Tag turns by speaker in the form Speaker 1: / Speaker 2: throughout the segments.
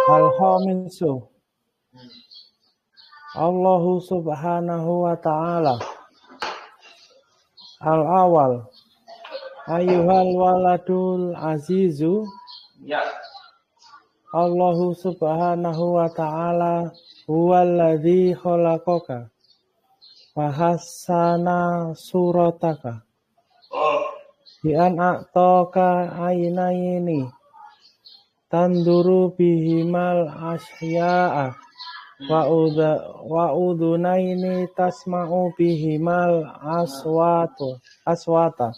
Speaker 1: Al-khamisu Allahu subhanahu wa ta'ala. Al-awal Ayyuhal waladul azizu.
Speaker 2: Ya.
Speaker 1: Allahu subhanahu wa ta'ala huwaladzi khalaqaka wa hassana surataka bi an a'taka ainaini tanduru bihimal asya'a wa udunaini tasma'u bihimal aswata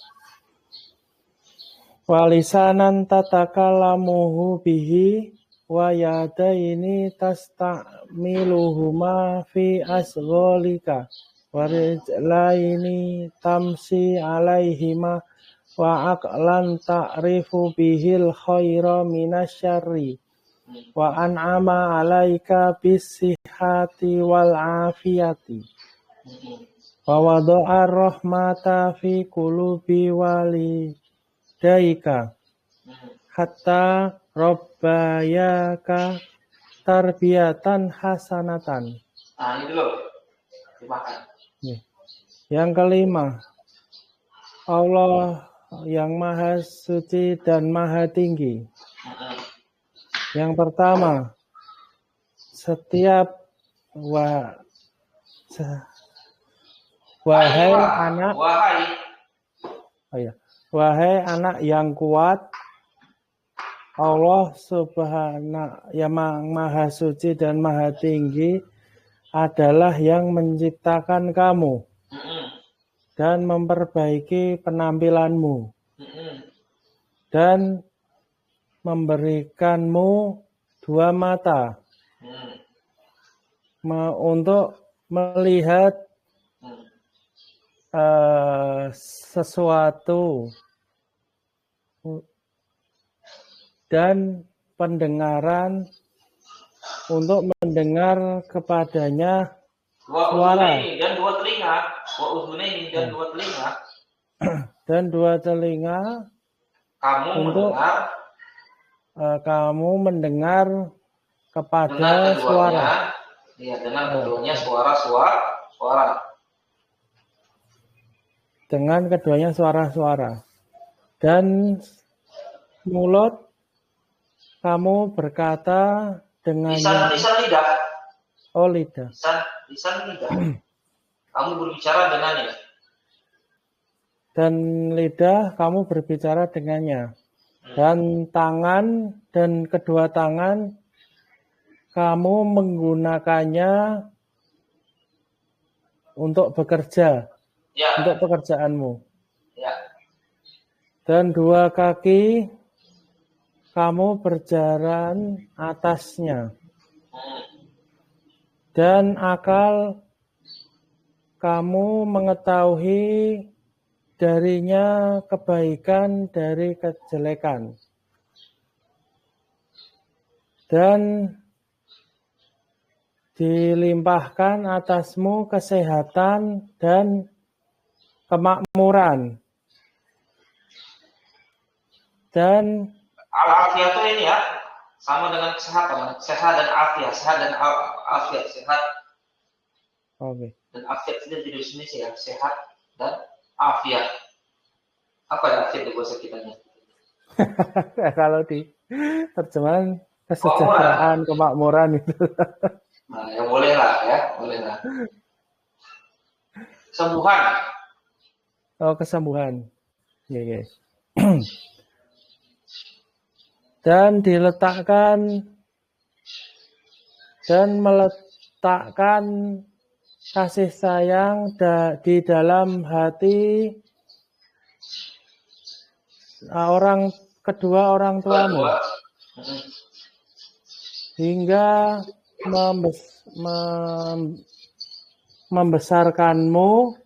Speaker 1: walisanan tatakalamuhu bihi wa yadaini tasta'miluhuma fi asgholika wa rijlaini tamsi alaihima wa aqlan ta'rifu bihil khaira minasyarri wa an'ama alaika bisihhati wal afiyati wa wada'a rahmata fi qulubi walidaika hatta rabbayaka tarbiyatan hasanatan.
Speaker 2: Nah, ini dulu. Dimakan.
Speaker 1: Yang kelima, Allah yang Maha Suci dan Maha Tinggi. Yang pertama, setiap wahai anak yang kuat, Allah subhanahu yang Maha Suci dan Maha Tinggi adalah yang menciptakan kamu dan memperbaiki penampilanmu dan memberikanmu dua mata untuk melihat sesuatu dan pendengaran untuk mendengar kepadanya suara
Speaker 2: dan dua telinga, dan dua telinga
Speaker 1: dan dua telinga untuk kamu mendengar kepada suara.
Speaker 2: Iya, dengan keduanya suara.
Speaker 1: Dengan keduanya suara-suara. Dan mulut kamu berkata dengan
Speaker 2: lisan lidah.
Speaker 1: Oh, lidah.
Speaker 2: Lisan lidah. Kamu berbicara dengannya.
Speaker 1: Dan lidah kamu berbicara dengannya. Dan tangan dan kedua tangan kamu menggunakannya untuk bekerja, untuk pekerjaanmu.
Speaker 2: Ya.
Speaker 1: Dan dua kaki kamu berjalan atasnya. Dan akal kamu mengetahui darinya kebaikan dari kejelekan. Dan dilimpahkan atasmu kesehatan dan kemakmuran. Dan
Speaker 2: al-afiyah itu ini ya, sama dengan kesehatan, sehat dan afiat, sehat.
Speaker 1: Oke.
Speaker 2: Dan afiat itu jadi Indonesia ya, sehat dan afiat. Apa ya afiat di bahasa kitanya?
Speaker 1: Kalau di terjemahan kesejahteraan, kemakmuran itu.
Speaker 2: Nah, ya boleh lah. Kesembuhan.
Speaker 1: Oh, kesembuhan. Ya. Dan diletakkan dan meletakkan kasih sayang di dalam hati kedua orang tuamu hingga membesarkanmu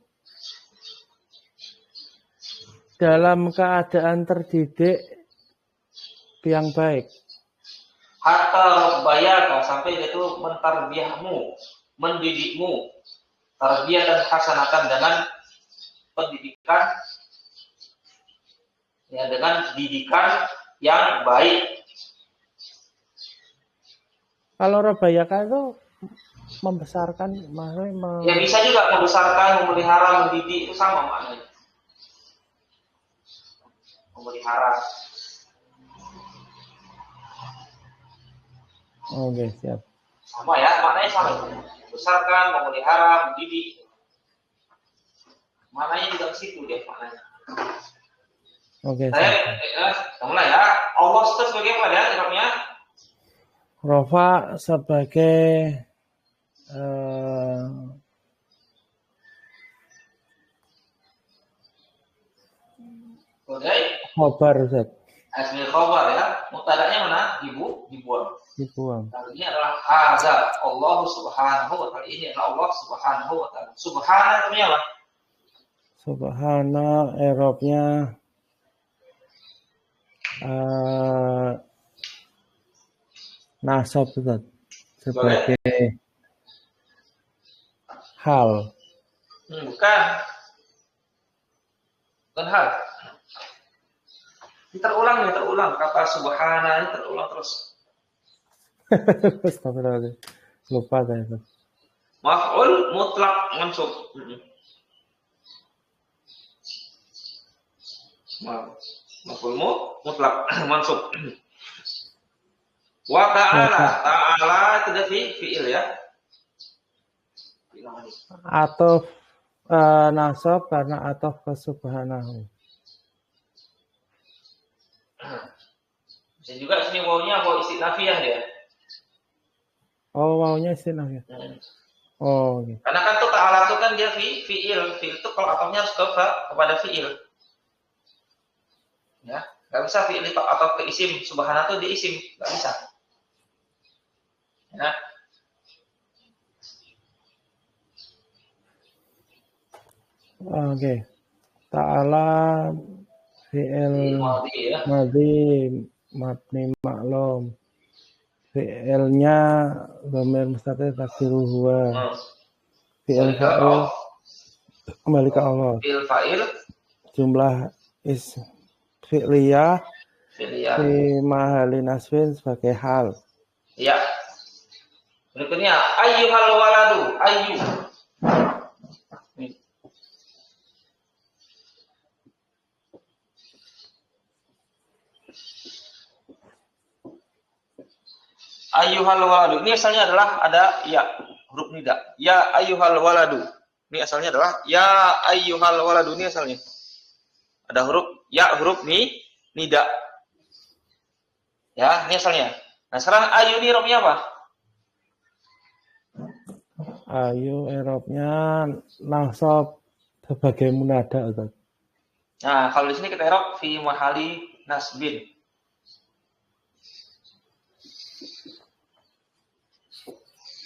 Speaker 1: dalam keadaan terdidik yang baik.
Speaker 2: Hatta rabbayaka, sampai itu mentarbiyahmu, mendidikmu, tarbiyah dan hasanatan, dengan pendidikan Ya, dengan didikan yang baik.
Speaker 1: Kalau rabayaka itu membesarkan, maksudnya
Speaker 2: Ya bisa juga membesarkan, memelihara, mendidik, itu sama maknanya. Memelihara.
Speaker 1: Oke, siap.
Speaker 2: Sama ya, maknanya sama. Membesarkan, memelihara, mendidik. Maknanya juga ke situ deh maknanya.
Speaker 1: Oke,
Speaker 2: Saya mulai ya. Allah itu sebagai apa ya? Irobnya?
Speaker 1: Rofa sebagai khobar, Ustaz.
Speaker 2: Asmil khobar ya. Mubtada'nya mana? Dibuang. Ini adalah haza Allah subhanahu wa ta'ala. Ini adalah Allah subhanahu wa ta'ala. Subhana artinya apa?
Speaker 1: Subhana Eropnya nasab, Ustaz. Sebagai hal.
Speaker 2: Bukan hal. Ini terulang. Kata subhana ini terulang terus.
Speaker 1: Astagfirullahaladzim. Lupa saya.
Speaker 2: Maf'ul mutlak mansub. Maf'ul mutlak mansub. Wa ta'ala itu dari fi'il ya.
Speaker 1: Atau nasab karena atau ke subhanahu.
Speaker 2: Bisa juga sini wawunya wawu istinafiyah dia.
Speaker 1: Oh, wawunya istinafiyah. Oh, gitu.
Speaker 2: Karena kan tuh ta'ala itu kan dia fi'il itu kalau atofnya harus kepada fi'il. Ya, nggak bisa fi'il atau ke isim. Subhana itu di isim, nggak bisa. Ya.
Speaker 1: Oke. Ta'ala fi'il madhi mabni maklum. Fi'ilnya dhamir mustatir takdiruhu huwa. Fi'il fa'il kembali ke Allah.
Speaker 2: Fi'il fa'il
Speaker 1: jumlah fi'liyah fi mahali nasbin sebagai hal.
Speaker 2: Ya. Berikutnya ayyuhal waladu, ayyu. Ayyuhal waladu. Ini asalnya adalah ada ya, huruf nida. Ya ayyuhal waladu. Ini asalnya adalah ya ayyuhal waladu. Ini asalnya. Ada huruf ya, huruf nida. Ya, ini asalnya. Nah, sekarang ayu ini hurufnya apa?
Speaker 1: Ayu Eropnya nasab sebagai munada, Ustaz.
Speaker 2: Nah, kalau di sini kita Erop fi mahali nasbin.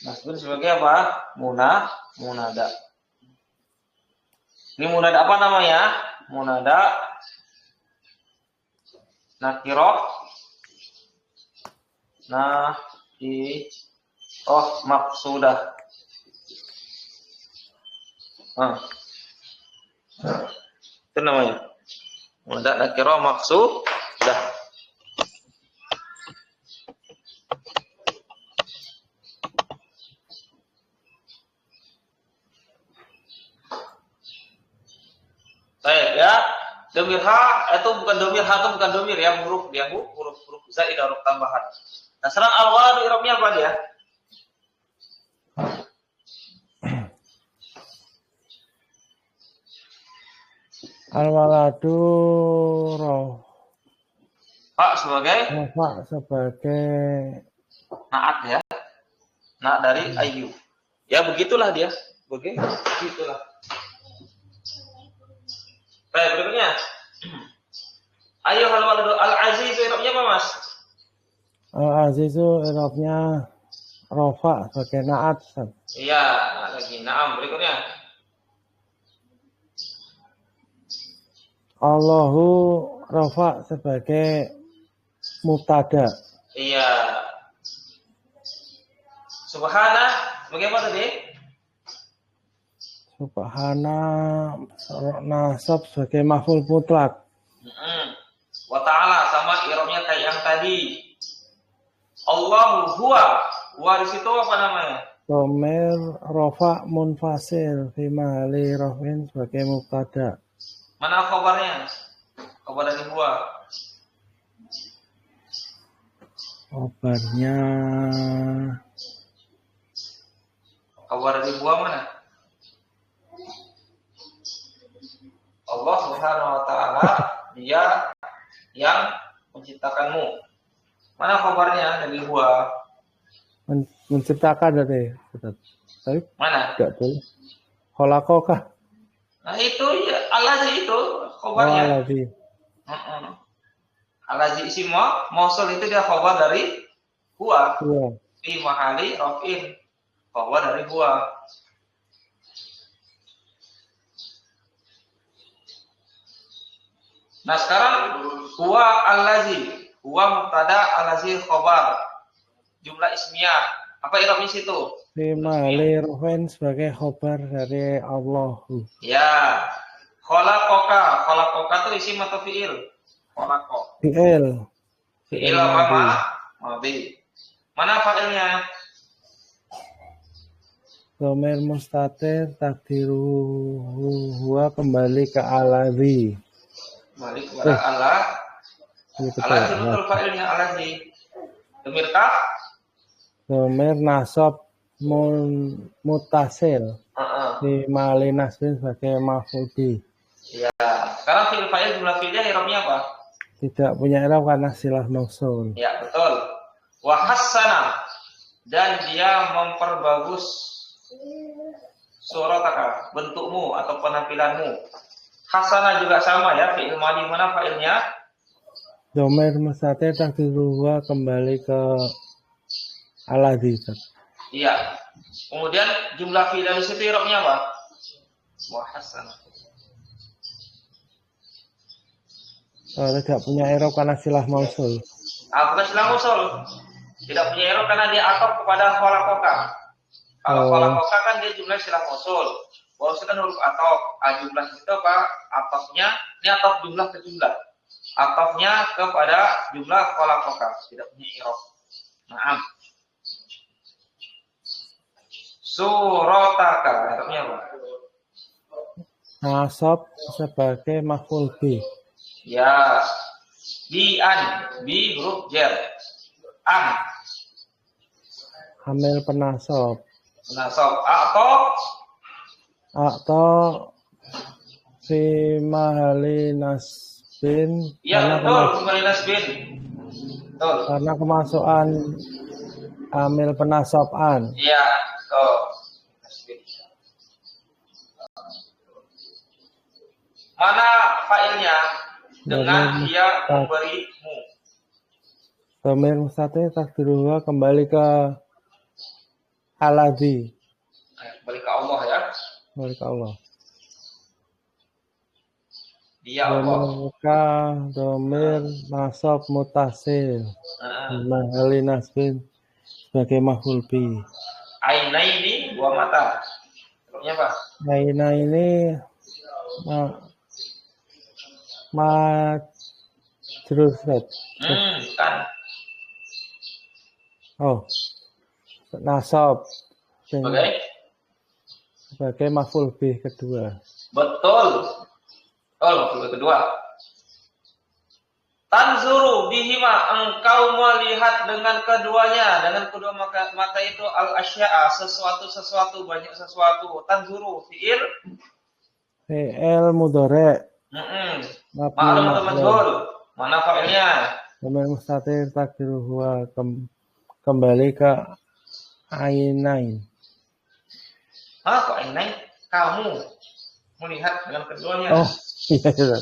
Speaker 2: Nasbin sebagai apa? Munada. Ini munada apa namanya? Munada nakiroh maksudah. Itu namanya. Munada nakiroh maksudah. Baik ya. Domir ha itu bukan domir ha, itu bukan domir ya, huruf zaidah, huruf tambahan. Nah, sekarang al-waladu i'rabnya apa dia?
Speaker 1: Al-waladu sebagai
Speaker 2: naat ya. Naat dari ayyu. Ya begitulah dia. Begitulah. Baik, berikutnya. Ayyuhal waladu al-azizu i'rabnya apa, Mas?
Speaker 1: Al-azizu i'rabnya rafa sebagai naat.
Speaker 2: Iya, lagi. Naam, berikutnya.
Speaker 1: Allahu rafa sebagai mubtada.
Speaker 2: Iya. Subhana sebagai apa tadi?
Speaker 1: Subhana nasab sebagai maf'ul mutlak.
Speaker 2: Wa ta'ala sama i'rabnya kayak yang tadi. Allahu huwa. Wa di situ apa namanya?
Speaker 1: Dhamir rafa munfasil fi mahalli raf'in sebagai mubtada.
Speaker 2: Mana khabarnya? Khabar dari huwa.
Speaker 1: Khabarnya
Speaker 2: Khabar dari huwa mana? Allah Subhanahu wa taala dia yang menciptakanmu. Mana khabarnya dari huwa?
Speaker 1: menciptakan dari tapi
Speaker 2: Mana?
Speaker 1: tidak boleh. Khalaqaka.
Speaker 2: Nah itu ya Allazi itu khabarnya.
Speaker 1: Allazi.
Speaker 2: Allazi isim mausul itu dia khabar dari huwa.
Speaker 1: Huwa.
Speaker 2: Fi mahali raf'in. Khabar dari huwa. Nah sekarang huwa allazi. Huwa mubtada allazi khabar. Jumlah ismiyah. Apa i'rabnya situ?
Speaker 1: Fi mahalli raf'in sebagai khabar dari Allahu.
Speaker 2: Ya. Khalaqaka. Khalaqaka itu isim atau fi'il? Khalaqa.
Speaker 1: Fi'il.
Speaker 2: Fi'il apa? Madhi. Mana fa'ilnya?
Speaker 1: Dhamir mustatir takdiruhu huwa kembali ke Allazi.
Speaker 2: Balik kepada Allah. Allazi betul fa'ilnya Allazi. Dhamir kaf?
Speaker 1: Dhamir nasab mutasil. Di mahalli nasbin sebagai maf'ul bih.
Speaker 2: Ya. Sekarang fi'il fa'il jumlah fi'ilnya i'rabnya apa?
Speaker 1: Tidak punya i'rab karena silah mausul.
Speaker 2: Ya, betul. Wa hassana dan dia memperbagus surataka, bentukmu atau penampilanmu. Hasana juga sama ya, fi'il madhi mana fa'ilnya?
Speaker 1: Dhamir mustatir takdiruhu kembali ke Allazi.
Speaker 2: Iya. Kemudian jumlah fi'il di situ i'rabnya apa? Wa hassana.
Speaker 1: Tidak punya i'rab karena silah mausul.
Speaker 2: Bukan silah mausul. Tidak punya i'rab karena dia ataf kepada khalaqaka. Kalau khalaqaka kan dia jumlah silah mausul. Mausul kan huruf ataf. Jumlah itu apa? Atafnya ini ataf jumlah ke jumlah. Atafnya kepada jumlah khalaqaka. Tidak punya i'rab. Naam. Surataka. I'rabnya apa?
Speaker 1: Nasab sebagai maf'ul bih.
Speaker 2: Ya, bi huruf jar.
Speaker 1: Hamil penasab.
Speaker 2: Nasab
Speaker 1: Atau fi mahalli nasbin.
Speaker 2: Ya betul, kembali nasbin. Betul.
Speaker 1: Karena kemasukan hamil penasab'an.
Speaker 2: Iya, betul. Nasbin. Mana fa'ilnya? Dengan dia memberimu.
Speaker 1: Dhamir mustatir takdiruhu kembali ke Allazi.
Speaker 2: Kembali ke Allah ya.
Speaker 1: Kembali ke Allah.
Speaker 2: Dia Allah.
Speaker 1: Maka dhamir nasab mutasil. Mahalli nasbin sebagai maf'ul bih.
Speaker 2: Ainaini dua mata. Maksudnya apa?
Speaker 1: Aina ini majrur.
Speaker 2: Kan.
Speaker 1: Oh. Nasab sebagai maf'ul bih kedua.
Speaker 2: Betul. Maf'ul kedua. Tanzuru bihima, engkau melihat dengan keduanya, dengan kedua mata itu al-asya'a, sesuatu, banyak sesuatu. Tanzuru fi'il
Speaker 1: mudhari'.
Speaker 2: Ma'lum atau majhul? Mana fa'ilnya?
Speaker 1: Dhamir mustatir takdiruhu kembali ke ainain.
Speaker 2: Kok ainain? Kamu melihat dengan keduanya.
Speaker 1: Oh, iya.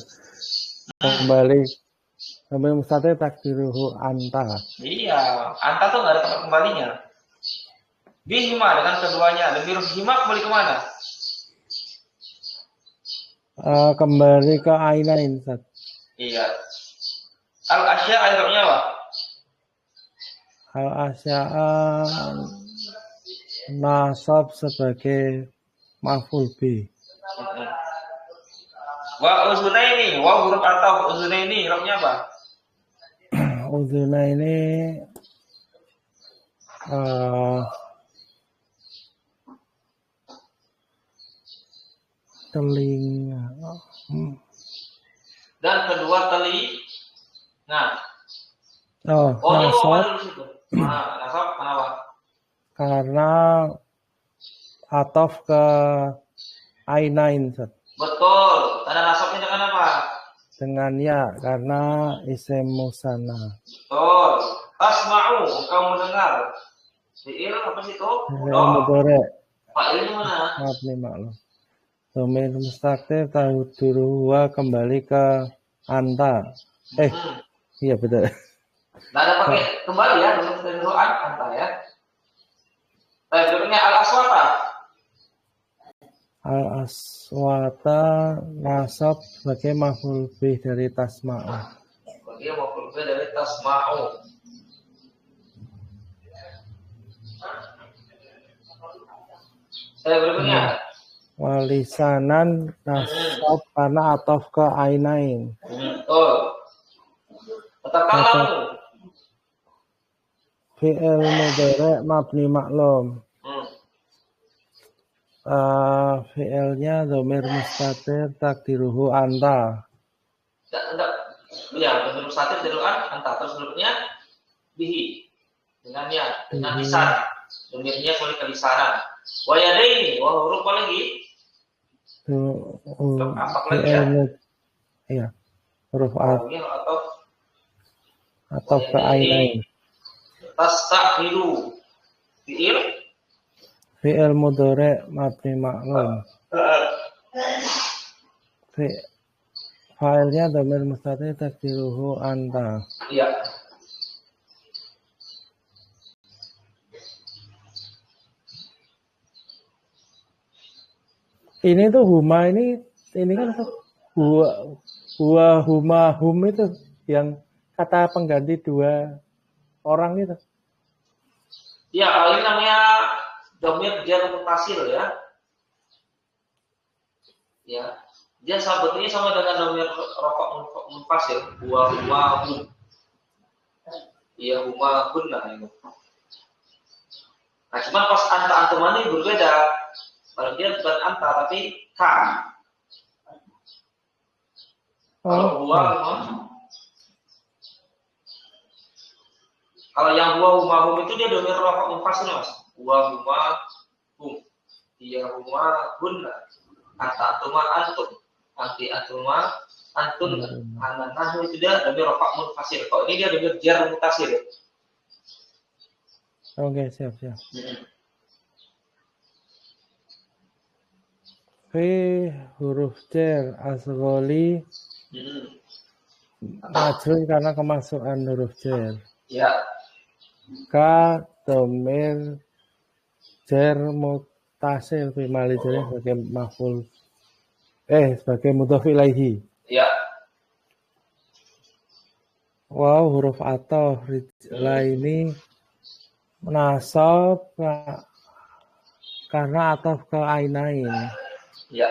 Speaker 1: Kembali. Dhamir mustatir takdiruhu anta.
Speaker 2: Iya, anta tuh nggak ada tempat kembalinya. Bihima dengan keduanya. Dhamir hima kembali kemana?
Speaker 1: Kembali ke ainain.
Speaker 2: Iya. Al-asya akhirnya apa?
Speaker 1: Al-asya'a nasab sebagai maf'ul bih.
Speaker 2: Wa uzunaini, wa huruf ataf uzunaini, irobnya apa?
Speaker 1: udhuna ini telinga.
Speaker 2: Dan kedua telinga.
Speaker 1: Oh,
Speaker 2: ini
Speaker 1: nasab.
Speaker 2: dulu situ. Nasab kenapa?
Speaker 1: Karena atof ke ainain.
Speaker 2: Betul. Tanda nasabnya dengan apa?
Speaker 1: Dengan ya, karena isim musanna.
Speaker 2: Betul. Tasma'u, engkau mendengar. Fi'il apa sih itu?
Speaker 1: Fi'il mudhari.
Speaker 2: Fa'ilnya mana?
Speaker 1: Mabni maklum. Dhamir mustaqir tahudduruhu kembali ke anta. Iya betul.
Speaker 2: Nggak ada pakai kembali ya, dulu ketentuan anta ya. Baik, berikutnya al-aswata.
Speaker 1: Al-aswata nasab sebagai maf'ul bih dari tasma'u.
Speaker 2: Sebagai maf'ul bih dari tasma'u. Berikutnya.
Speaker 1: Walisanan nasab karena atof ke ainain.
Speaker 2: Betul. Tatakallamu.
Speaker 1: Fi'il mudhari mabni maklum. Fi'ilnya dhamir mustatir takdiruhu anta.
Speaker 2: Enggak. Ya, dhamir mustatir takdiruhu anta. Terus berikutnya bihi. Dengannya, dengan lisan. Dhamirnya solid ke lisanan. Wa yadaini, wa huruf apa lagi?
Speaker 1: Iya, huruf atau ke ainain.
Speaker 2: Tastakhiru. Fi'il
Speaker 1: mudhari mabni maklum. Fa'ilnya dhamir mustatir takdiruhu anta.
Speaker 2: Iya.
Speaker 1: Ini tuh huma ini kan huma hum itu yang kata pengganti dua orang itu.
Speaker 2: Ya, ini namanya dhamir jar mutasil ya. Ya. Dia sebetulnya sama dengan dhamir raf'a munfasil, huma hum. Iya, huma hunna itu. Nah, cuma pas anta ini berbeda. Kalau dia bukan anta tapi ka. Kalau kalau yang huma hum itu dia dhamir raf'a munfasil, Mas. Huma hum. Iya, huma hunna. Anta atuma antum. Anti atuma antun. Nah, itu dia dhamir raf'a munfasil. Kalau ini dia dhamir jar mutasil.
Speaker 1: Oke, siap. Fi huruf jar asghali majrur karena kemasukan huruf jar.
Speaker 2: Ya.
Speaker 1: Ka dhamir jar mutasil fi mali jar sebagai maf'ul sebagai mudhaf ilaihi.
Speaker 2: Ya.
Speaker 1: Wow, huruf ataf ini nasab karena ataf ke ainain.
Speaker 2: Ya.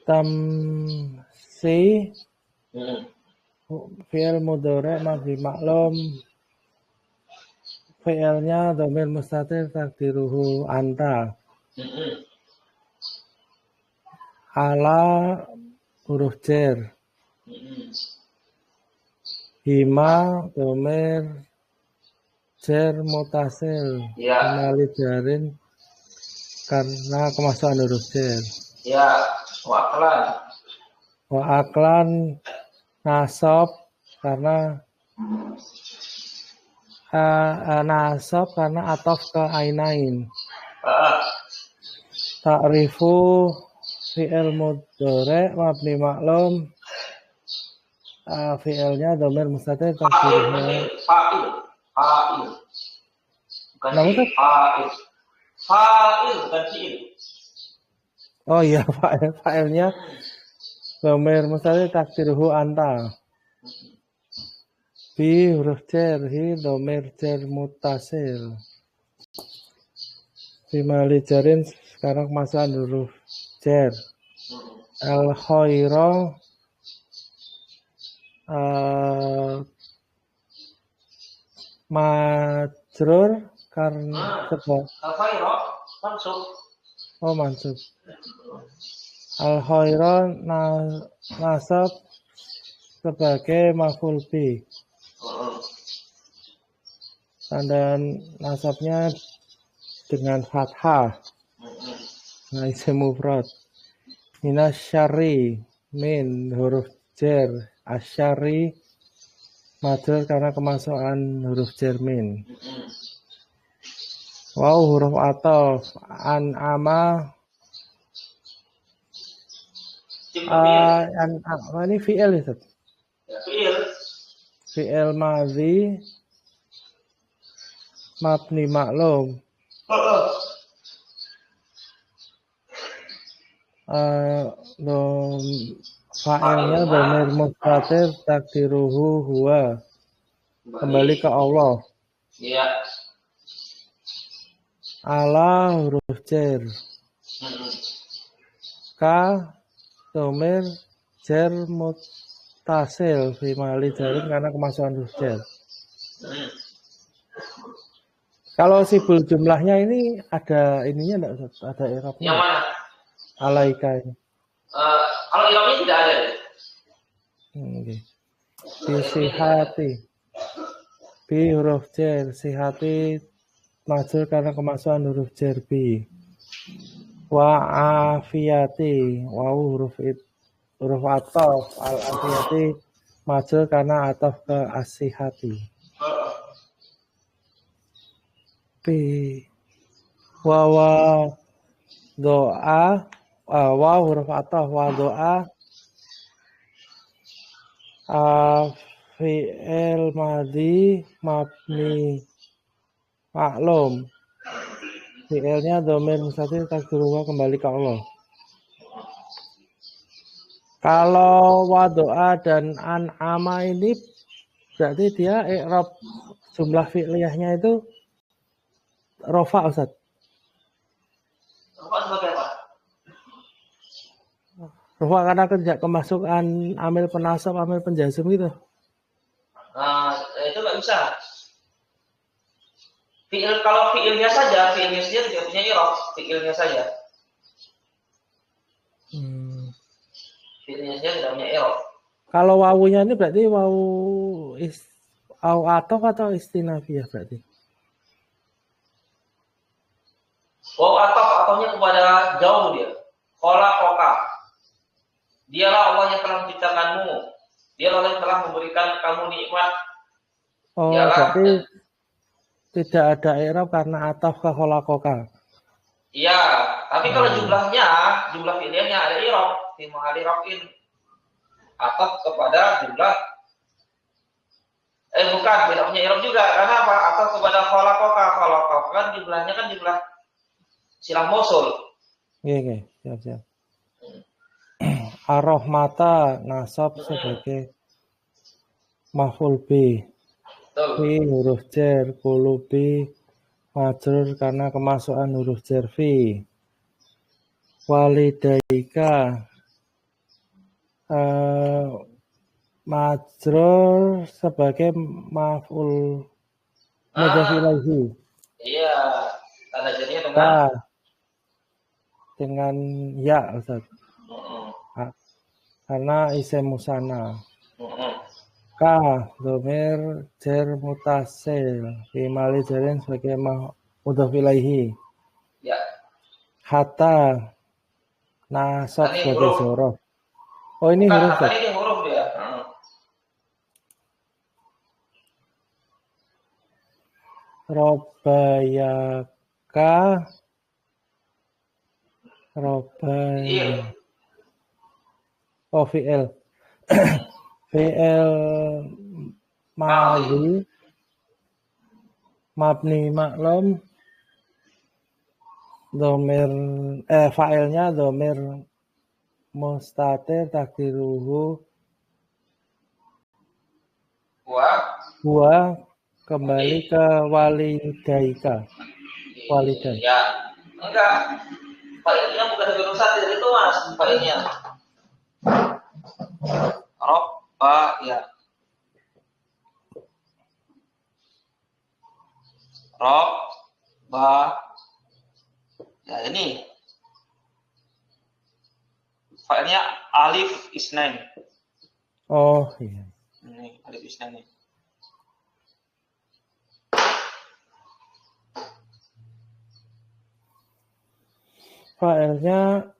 Speaker 1: Tamsi fi'il mudhari mabni maklum. Fi'ilnya dhamir mustatir takdiruhu anta. Ala huruf jar. Hima dhamir jar mutasil. Kembali jarin karena kemasukan huruf jar.
Speaker 2: Ya,
Speaker 1: wa aklan nasab karena ataf ke ainain. Ta'rifu fi'il mudhari mabni maklum. Fi'ilnya dhamir mustatir takdiruhu
Speaker 2: fa'il. Bukan fa'il. Fa'il bukan fi'il.
Speaker 1: Oh iya, fa'ilnya dhamir mustatir takdiruhu anta. Bi huruf jar, hi dhamir jar mutasil. Fi mali jarin sekarang kemasukan huruf jar. Al khaira Majrur karena sebab
Speaker 2: Al-khaira mansub.
Speaker 1: oh mansub. Al-khaira nasab sebagai maf'ul bi. Tanda nasabnya dengan fathah. Nah, isim mufrad. Minasyari min huruf jar asyari majrur karena kemasukan huruf jar min. Wow huruf ataf an'ama ini fi'il ya Ustaz?
Speaker 2: Ya, fi'il.
Speaker 1: Fi'il madhi mabni maklum. Fa'ilnya dhamir mustatir takdiruhu huwa. Kembali ke Allah.
Speaker 2: Iya.
Speaker 1: Ala huruf jar. Ka dhamir jar muttasil fi mali jarin karena kemasukan huruf jar. Kalau sibul jumlahnya ini ada ininya enggak Ustaz? Ada i'rabnya?
Speaker 2: Yang mana?
Speaker 1: Alaika ini.
Speaker 2: Kalau i'rabnya tidak ada.
Speaker 1: Okay. Bisihati. Bi huruf jar, sihati majrur karena kemasukan huruf jar bi. Wa afiyati, wawu huruf ataf, al afiyati majrur karena ataf ke asihati. Bi wa doa wa huruf ataf wa doa fi'il madhi mabni maklum. Fi'ilnya dhamir mustatir takdiruhu kembali ke Allah. Kalau wadoa dan an'ama ini berarti dia i'rab jumlah fi'liyahnya itu rofa Ustaz.
Speaker 2: Rofa sebagai apa?
Speaker 1: Rofa karena tidak kemasukan amil penasab, amil penjazm gitu.
Speaker 2: Nah, itu nggak bisa. Kalau fi'ilnya saja tidak punya i'rab, fi'ilnya saja. Fi'ilnya saja tidak punya i'rab.
Speaker 1: Kalau wawunya ini berarti wawu atau istinafiyah berarti.
Speaker 2: Wawu atofnya kepada jauh dia. Khalaqaka. Dialah Allah yang telah menciptakanmu. Dialah yang telah memberikan kamu nikmat.
Speaker 1: Oh, dialah, berarti tidak ada i'rab karena ataf ke khalaqaka.
Speaker 2: Iya, tapi kalau jumlah fi'ilnya ada i'rab, fi mahalli raf'in. Ataf kepada jumlah bukan, tidak punya i'rab juga. Karena apa? Ataf kepada khalaqaka. Khalaqaka kan jumlahnya kan jumlah silang mausul.
Speaker 1: Iya, siap. Ar-rahmata nasab sebagai maf'ul bi. Fi huruf jar, qulubi majrur karena kemasukan huruf jar fi. Walidaika majrur sebagai maf'ul mudhaf ilaihi.
Speaker 2: Iya, tanda jadinya
Speaker 1: dengan ya Ustaz. Karena isim musanna. Ka dhamir jar mutasil fi mali jarin sebagai mudhaf ilaihi.
Speaker 2: Ya.
Speaker 1: Hatta nasab sebagai zorof. Oh ini huruf.
Speaker 2: Ini huruf dia.
Speaker 1: Robayaka oh fi'il fi'il madhi mabni maklum dhamir fa'ilnya dhamir mustatir takdiruhu huwa kembali ke walidaika. Walidaika.
Speaker 2: Ya, enggak. Fa'ilnya bukan dhamir mustatir itu Mas, fa'ilnya. Ya. isnain.
Speaker 1: Oh iya.
Speaker 2: Ini alif isnain.
Speaker 1: Fa'ilnya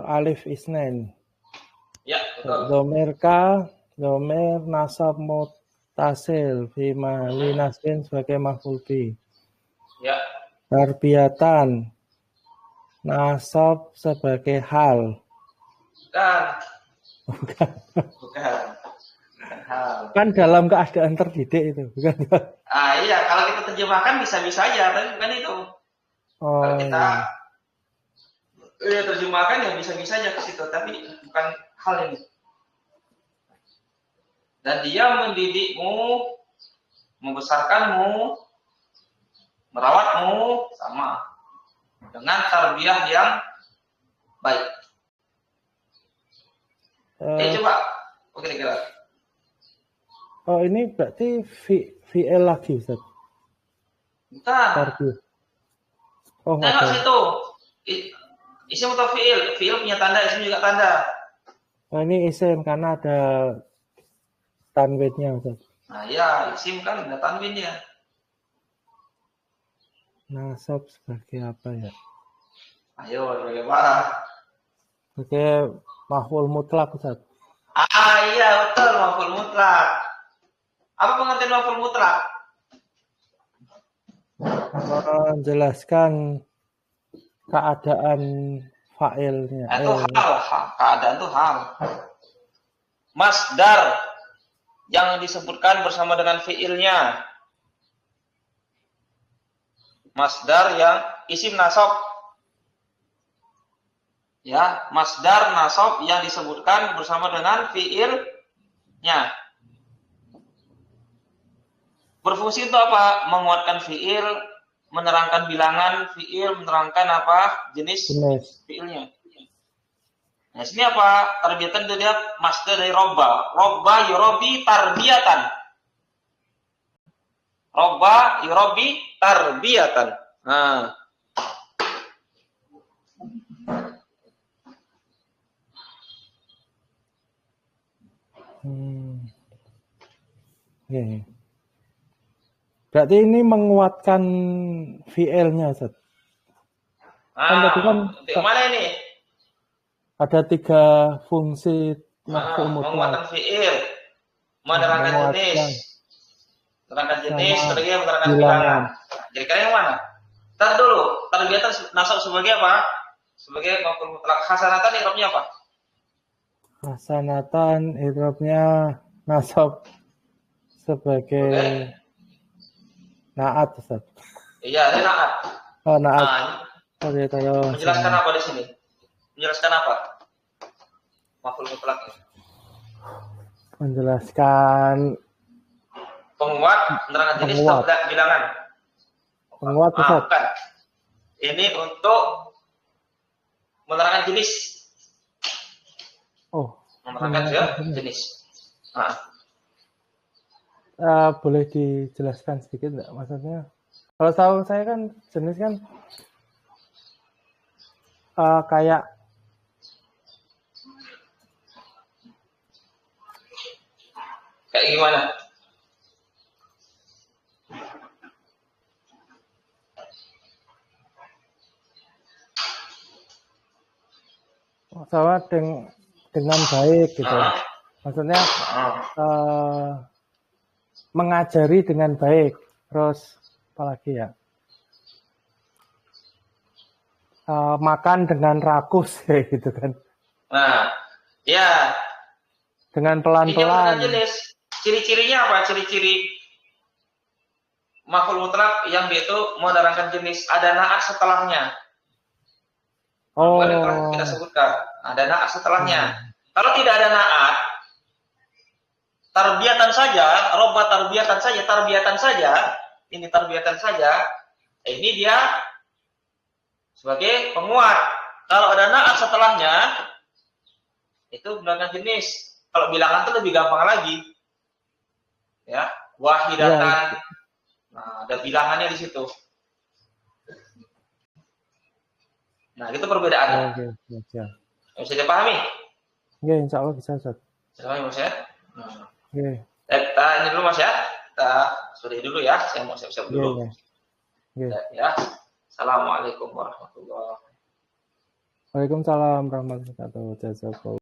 Speaker 1: alif isnain.
Speaker 2: Ya, betul.
Speaker 1: Domir ka, domir nasab mutasil fi mahali nasbin sebagai maf'ul bi.
Speaker 2: Ya.
Speaker 1: Tarbiyatan nasab sebagai hal.
Speaker 2: Bukan. Bukan. Hal.
Speaker 1: Kan dalam keadaan terdidik itu, bukan?
Speaker 2: Iya, kalau kita terjemahkan bisa-bisa aja, tapi bukan itu.
Speaker 1: Oh,
Speaker 2: Kalau kita
Speaker 1: iya.
Speaker 2: terjemahkan ya bisa-bisa aja ke situ, tapi bukan hal ini. Dan dia mendidikmu, membesarkanmu, merawatmu sama dengan tarbiyah yang baik. Coba, kira-kira.
Speaker 1: Oh, ini berarti fi'il lagi, Ustaz?
Speaker 2: Bukan.
Speaker 1: Tarbiyah. Oh,
Speaker 2: Tengok situ. Isim atau fi'il? Fi'il punya tanda, isim juga tanda.
Speaker 1: Oh, ini isim karena ada tanwinnya, Ustaz.
Speaker 2: Nah, ya, isim kan ada tanwinnya.
Speaker 1: Nasab sebagai apa ya?
Speaker 2: Ayo, bagaimana?
Speaker 1: Sebagai maf'ul mutlak, Ustaz.
Speaker 2: Iya, betul, maf'ul mutlak. Apa pengertian maf'ul mutlak?
Speaker 1: Menjelaskan keadaan fa'ilnya.
Speaker 2: Itu hal, keadaan itu hal. Masdar yang disebutkan bersama dengan fi'ilnya. Masdar yang isim nasab. Ya, masdar nasab yang disebutkan bersama dengan fi'ilnya. Berfungsi untuk apa? Menguatkan fi'il, menerangkan bilangan fi'il, menerangkan apa? Jenis fi'ilnya. Nah, sini apa? Tarbiyatan itu dia masdar dari robba. Robba yurobi tarbiyatan. Robba yurobi tarbiyatan. Nah.
Speaker 1: Okay. Berarti ini menguatkan fi'ilnya, Ustaz.
Speaker 2: Kan mana ini?
Speaker 1: Ada 3 fungsi maf'ul mutlak.
Speaker 2: Menguatkan fi'il, menerangkan jenis, menerangkan jenis, kemudian menerangkan bilangan. Kira-kira yang mana? Ntar dulu, tarbiyatan nasab sebagai apa? Sebagai maf'ul mutlak. Hasanatan i'rabnya apa?
Speaker 1: Hasanatan i'rabnya nasab sebagai naat, Ustaz.
Speaker 2: Iya, ini naat.
Speaker 1: Oh, naat.
Speaker 2: Menjelaskan apa di sini? Menjelaskan apa? Maf'ul mutlak.
Speaker 1: Menjelaskan
Speaker 2: penguat, menerangkan jenis atau bilangan.
Speaker 1: Penguat, Ustaz.
Speaker 2: Bukan. Ini untuk menerangkan jenis.
Speaker 1: Oh,
Speaker 2: menerangkan jenis.
Speaker 1: Boleh dijelaskan sedikit enggak maksudnya? Kalau tahu saya kan jenis kan kayak
Speaker 2: gimana?
Speaker 1: Sama dengan baik gitu. Maksudnya mengajari dengan baik. Terus apalagi ya? Makan dengan rakus kayak gitu kan.
Speaker 2: Nah, ya.
Speaker 1: Dengan pelan-pelan.
Speaker 2: Jenis. Ciri-cirinya apa? Ciri-ciri maf'ul mutlak yang dia itu menerangkan jenis. Ada naat setelahnya.
Speaker 1: Oh.
Speaker 2: Telah kita sebutkan. Ada naat setelahnya. Kalau tidak ada naat, tarbiyatan saja, robba tarbiyatan saja, ini tarbiyatan saja, ini dia sebagai penguat. Kalau ada naat setelahnya, itu bilangan jenis. Kalau bilangan itu lebih gampang lagi. Ya, wahidatan. Nah, ada bilangannya di situ. Nah, itu perbedaannya.
Speaker 1: Bisa
Speaker 2: dipahami?
Speaker 1: Nggih, insyaallah bisa, Ustaz.
Speaker 2: Silakan Mas ya. Nah.
Speaker 1: Nggih.
Speaker 2: Kita ini dulu Mas ya. Kita sudahi dulu ya. Saya mau siap-siap
Speaker 1: Nggih,
Speaker 2: dulu.
Speaker 1: nggih. Nggih.
Speaker 2: Ya. Assalamualaikum warahmatullahi wabarakatuh.
Speaker 1: Waalaikumsalam warahmatullahi wabarakatuh. Jazakallah.